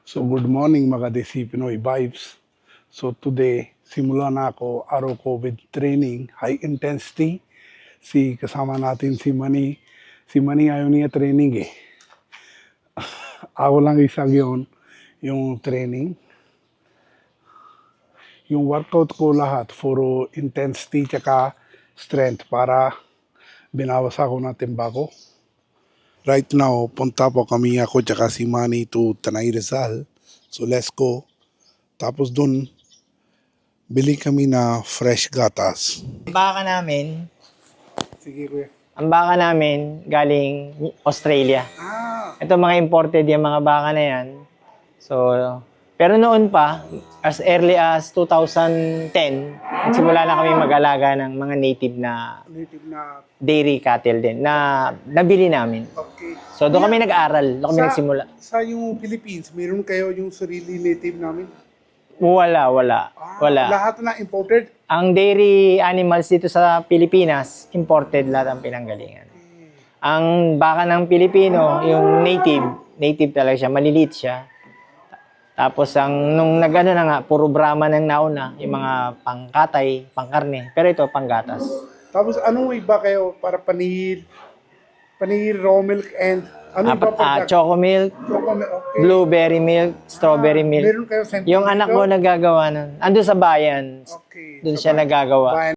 So good morning mga Desi Pinoy Vibes. So today, simula na ako araw COVID training, high intensity. Kasama natin si Manny. Si Manny ayaw niya training eh. Ako lang isang yung training. Yung workout ko lahat, puro intensity tsaka strength para binawas ako ng timba ko. Right now, punta po kami ako tsaka si Manny to Tanay Rizal. So let's go. Tapos dun, bili kami na fresh gatas. Ang baka namin, Sige kuya. ang baka namin galing Australia. Ito mga imported yung mga baka na yan. So, pero noon pa, as early as 2010, nagsimula na kami mag-alaga ng mga native na dairy cattle din na nabili namin. Okay. So, doon kami nag-aral, doon kami nagsimula. Sa yung Philippines, meron kayo yung sarili native namin? Wala. Lahat na imported? Ang dairy animals dito sa Pilipinas, imported lahat ang pinanggalingan. Ang baka ng Pilipino, yung native talaga siya, maliliit siya. Tapos nung nag-ano na nga, puro Brahman ang nauna, yung mga pangkatay, pangkarne. Pero ito, panggatas. Tapos anong iba kayo para panir, raw milk and ano iba pa? Choco milk, Okay. blueberry milk, strawberry milk. Meron kayo scientific? Yung anak ko nagagawa nun. Ando sa bayan, Okay. doon siya nagagawa.